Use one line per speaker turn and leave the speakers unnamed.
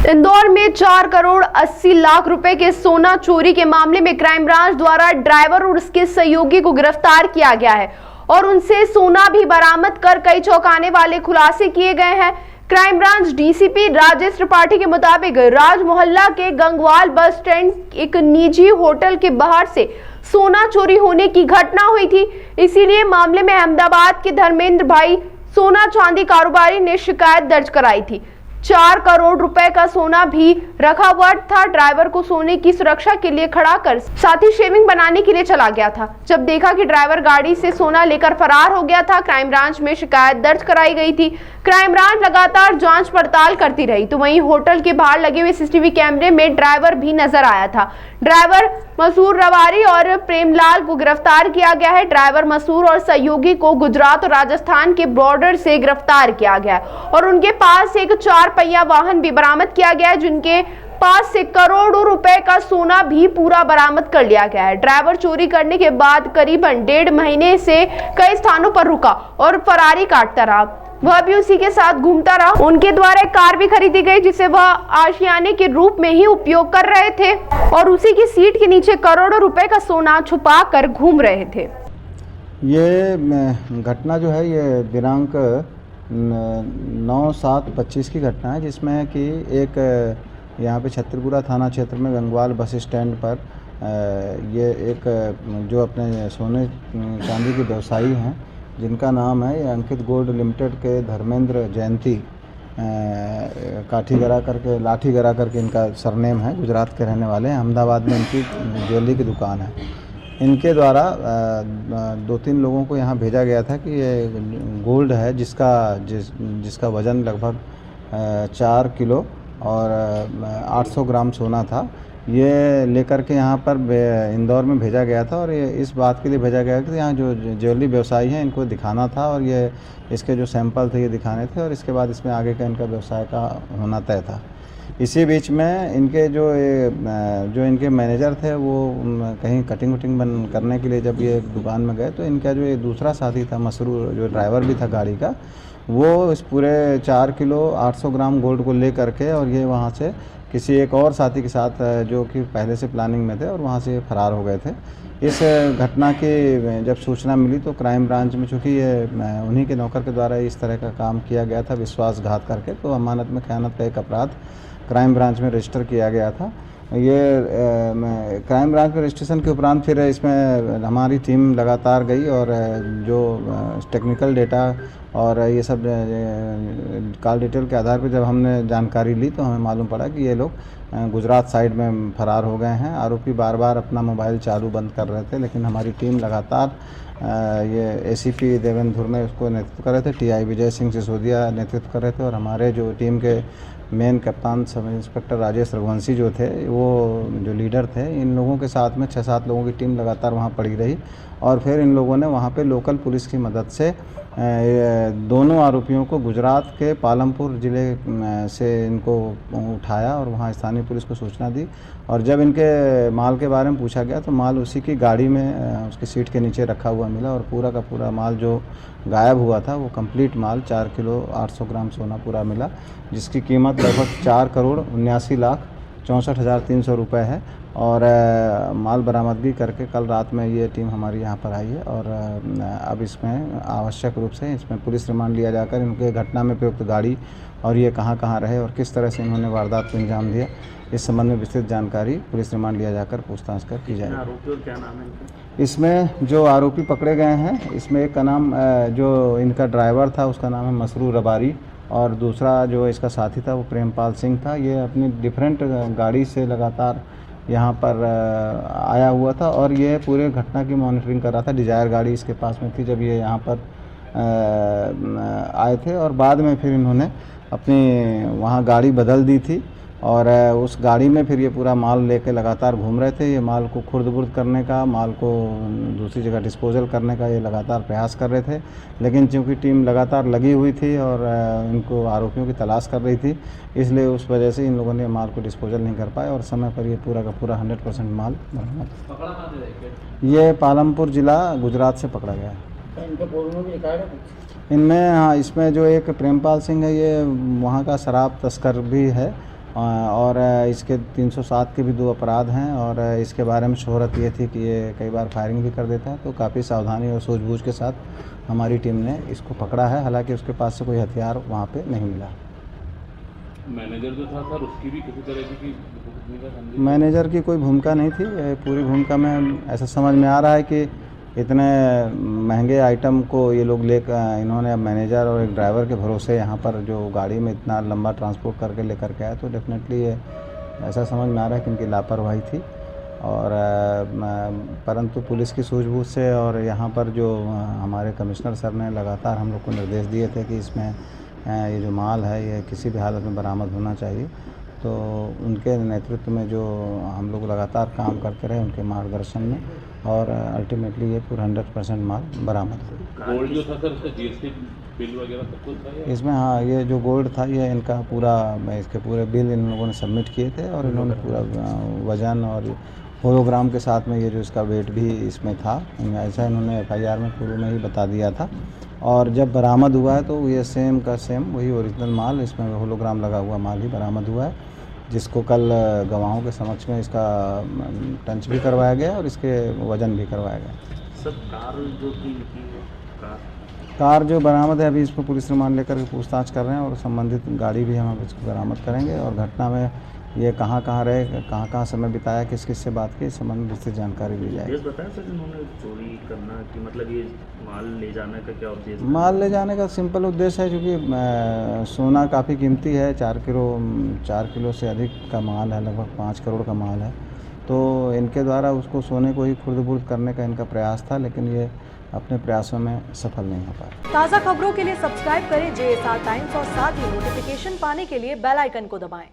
इंदौर में 4 करोड़ 80 लाख रुपए के सोना चोरी के मामले में क्राइम ब्रांच द्वारा ड्राइवर और उसके सहयोगी को गिरफ्तार किया गया है और उनसे सोना भी बरामद कर कई चौंकाने वाले खुलासे किए गए हैं। Crime branch DCP Rajesh Tripathi के मुताबिक राज मोहल्ला के गंगवाल बस स्टैंड एक निजी होटल के बाहर से सोना चोरी होने की घटना हुई थी। इसीलिए मामले में अहमदाबाद के धर्मेंद्र भाई सोना चांदी कारोबारी ने शिकायत दर्ज कराई थी। 4 करोड़ रुपए का सोना भी रखा हुआ था। ड्राइवर को सोने की सुरक्षा के लिए खड़ा कर साथ ही शेविंग बनाने के लिए चला गया था। जब देखा कि ड्राइवर गाड़ी से सोना लेकर फरार हो गया था, क्राइम ब्रांच में शिकायत दर्ज कराई गई थी। क्राइम ब्रांच लगातार जांच पड़ताल करती रही तो वहीं होटल के बाहर लगे हुए सीसीटीवी कैमरे में ड्राइवर भी नजर आया था। ड्राइवर मसूर रवारी और प्रेमलाल को गिरफ्तार किया गया है। ड्राइवर मसूर और सहयोगी को गुजरात और राजस्थान के बॉर्डर से गिरफ्तार किया गया और उनके पास एक 4 पहिया वाहन भी बरामद किया गया है, जिनके पास से करोड़ों रुपए का सोना भी पूरा बरामद कर लिया गया है। ड्राइवर चोरी करने के बाद करीबन 1.5 महीने से कई स्थानों पर रुका और फरारी काटता रहा। वह भी उसी के साथ घूमता रहा। उनके द्वारा एक कार भी खरीदी गई जिसे वह आशियाने के रूप में ही उपयोग कर रहे थे और उसी की सीट के नीचे करोड़ों रुपए का सोना छुपा कर घूम रहे थे।
ये घटना जो है ये दिनांक 9/7/25 की घटना है, जिसमें कि एक यहाँ पे छतरपुरा थाना क्षेत्र में गंगवाल बस स्टैंड पर ये एक जो अपने सोने चांदी के व्यवसायी हैं जिनका नाम है ये अंकित गोल्ड लिमिटेड के धर्मेंद्र जयंती लाठी गरा करके इनका सरनेम है, गुजरात के रहने वाले हैं। अहमदाबाद में इनकी ज्वेलरी की दुकान है। इनके द्वारा 2-3 लोगों को यहाँ भेजा गया था कि ये गोल्ड है जिसका वज़न लगभग 4 किलो और 800 ग्राम सोना था। ये लेकर के यहाँ पर इंदौर में भेजा गया था और ये इस बात के लिए भेजा गया कि यहाँ जो ज्वेलरी व्यवसायी हैं इनको दिखाना था और ये इसके जो सैंपल थे ये दिखाने थे और इसके बाद इसमें आगे का इनका व्यवसाय का होना तय था। इसी बीच में इनके जो इनके मैनेजर थे वो कहीं कटिंग वटिंग बंद करने के लिए जब ये दुकान में गए तो इनका जो ये दूसरा साथी था मसरूर, जो ड्राइवर भी था गाड़ी का, वो इस पूरे 4 किलो 800 ग्राम गोल्ड को ले करके और ये वहाँ से किसी एक और साथी के साथ जो कि पहले से प्लानिंग में थे और वहाँ से फरार हो गए थे। इस घटना की जब सूचना मिली तो क्राइम ब्रांच में, चूँकि ये उन्हीं के नौकर के द्वारा इस तरह का काम किया गया था विश्वासघात करके, तो अमानत में खयानत का एक अपराध क्राइम ब्रांच में रजिस्टर किया गया था। ये क्राइम ब्रांच में रजिस्ट्रेशन के उपरांत फिर इसमें हमारी टीम लगातार गई और जो टेक्निकल डेटा और ये सब कॉल डिटेल के आधार पर जब हमने जानकारी ली तो हमें मालूम पड़ा कि ये लोग गुजरात साइड में फरार हो गए हैं। आरोपी बार बार अपना मोबाइल चालू बंद कर रहे थे, लेकिन हमारी टीम लगातार ये एसीपी देवेंद्र धुर्मे उसको नेतृत्व कर रहे थे, टीआई विजय सिंह सिसोदिया नेतृत्व कर रहे थे और हमारे जो टीम के मेन कप्तान सब इंस्पेक्टर राजेश रघुवंशी जो थे, वो जो लीडर थे, इन लोगों के साथ में 6-7 लोगों की टीम लगातार वहाँ पड़ी रही और फिर इन लोगों ने वहाँ पे लोकल पुलिस की मदद से दोनों आरोपियों को गुजरात के पालमपुर ज़िले से इनको उठाया और वहाँ स्थानीय पुलिस को सूचना दी और जब इनके माल के बारे में पूछा गया तो माल उसी की गाड़ी में उसकी सीट के नीचे रखा हुआ मिला और पूरा का पूरा माल जो गायब हुआ था वो कंप्लीट माल 4 किलो 800 ग्राम सोना पूरा मिला, जिसकी कीमत लगभग 4 करोड़ 79 लाख 64,300 रुपये है और माल बरामदगी करके कल रात में ये टीम हमारी यहाँ पर आई है और अब इसमें आवश्यक रूप से इसमें पुलिस रिमांड लिया जाकर इनके घटना में प्रयुक्त गाड़ी और ये कहाँ रहे और किस तरह से इन्होंने वारदात को अंजाम दिया, इस संबंध में विस्तृत जानकारी पुलिस रिमांड लिया जाकर पूछताछ कर की जाएगी।
आरोपी और क्या नाम है?
इसमें जो आरोपी पकड़े गए हैं इसमें एक का नाम जो इनका ड्राइवर था उसका नाम है मसरूर रबारी और दूसरा जो इसका साथी था वो प्रेमपाल सिंह था। ये अपनी डिफरेंट गाड़ी से लगातार यहाँ पर आया हुआ था और ये पूरे घटना की मॉनिटरिंग कर रहा था। डिजायर गाड़ी इसके पास में थी जब ये यहाँ पर आए थे और बाद में फिर इन्होंने अपनी वहाँ गाड़ी बदल दी थी और उस गाड़ी में फिर ये पूरा माल लेके लगातार घूम रहे थे। ये माल को खुर्द-बुर्द करने का, माल को दूसरी जगह डिस्पोजल करने का ये लगातार प्रयास कर रहे थे, लेकिन चूँकि टीम लगातार लगी हुई थी और इनको आरोपियों की तलाश कर रही थी, इसलिए उस वजह से इन लोगों ने माल को डिस्पोजल नहीं कर पाए और समय पर ये पूरा का पूरा 100% माल बरामद। ये पालमपुर ज़िला गुजरात से पकड़ा गया है। इनमें हाँ, इसमें जो एक प्रेमपाल सिंह है ये वहाँ का शराब तस्कर भी है और इसके 307 के भी 2 अपराध हैं और इसके बारे में शोहरत ये थी कि ये कई बार फायरिंग भी कर देता है, तो काफ़ी सावधानी और सूझबूझ के साथ हमारी टीम ने इसको पकड़ा है। हालांकि उसके पास से कोई हथियार वहाँ पे नहीं मिला।
मैनेजर जो था सर, उसकी भी किसी तरह की भूमिका समझी?
मैनेजर की कोई भूमिका नहीं थी। पूरी भूमिका में ऐसा समझ में आ रहा है कि इतने महंगे आइटम को ये लोग इन्होंने अब मैनेजर और एक ड्राइवर के भरोसे यहाँ पर जो गाड़ी में इतना लंबा ट्रांसपोर्ट करके लेकर के आए, तो डेफिनेटली ये ऐसा समझ में आ रहा है कि इनकी लापरवाही थी। और परंतु पुलिस की सूझबूझ से और यहाँ पर जो हमारे कमिश्नर सर ने लगातार हम लोग को निर्देश दिए थे कि इसमें ये जो माल है ये किसी भी हालत में बरामद होना चाहिए, तो उनके नेतृत्व में जो हम लोग लगातार काम करते रहे उनके मार्गदर्शन में, और अल्टीमेटली ये पूरा 100% माल बरामद हुआ।
गोल्ड जो था सर, उसका जीएसटी बिल वगैरह सब कुछ था या?
इसमें हाँ, ये जो गोल्ड था ये इनका पूरा, इसके पूरे बिल इन लोगों ने सबमिट किए थे और इन्होंने पूरा वज़न और होलोग्राम के साथ में ये जो इसका वेट भी इसमें था, ऐसा इन्होंने एफआईआर में पूर्व में ही बता दिया था। और जब बरामद हुआ है तो ये सेम का सेम वही ओरिजिनल माल, इसमें होलोग्राम लगा हुआ माल ही बरामद हुआ है, जिसको कल गवाहों के समक्ष में इसका टंच भी करवाया गया और इसके वज़न भी करवाया गया।
सर कार जो थी
कार जो बरामद है, अभी इस पर पुलिस रिमांड लेकर के पूछताछ कर रहे हैं और संबंधित गाड़ी भी हम इसको बरामद करेंगे और घटना में ये कहाँ रहे, कहाँ समय बिताया, किस से बात की, इस संबंध में विस्तृत जानकारी दी जाएगी।
उद्देश्य बताया सर इन्होंने चोरी करना कि मतलब ये माल ले जाने का क्या उद्देश्य?
माल ले जाने का सिंपल उद्देश्य है, क्योंकि सोना काफ़ी कीमती है, 4 किलो से अधिक का माल है, लगभग 5 करोड़ का माल है, तो इनके द्वारा उसको सोने को ही खुर्द-बुर्द करने का इनका प्रयास था, लेकिन ये अपने प्रयासों में सफल नहीं हो पाए।
ताज़ा खबरों के लिए सब्सक्राइब करें JSR टाइम्स और साथ ही नोटिफिकेशन पाने के लिए बेल आइकन को दबाएं।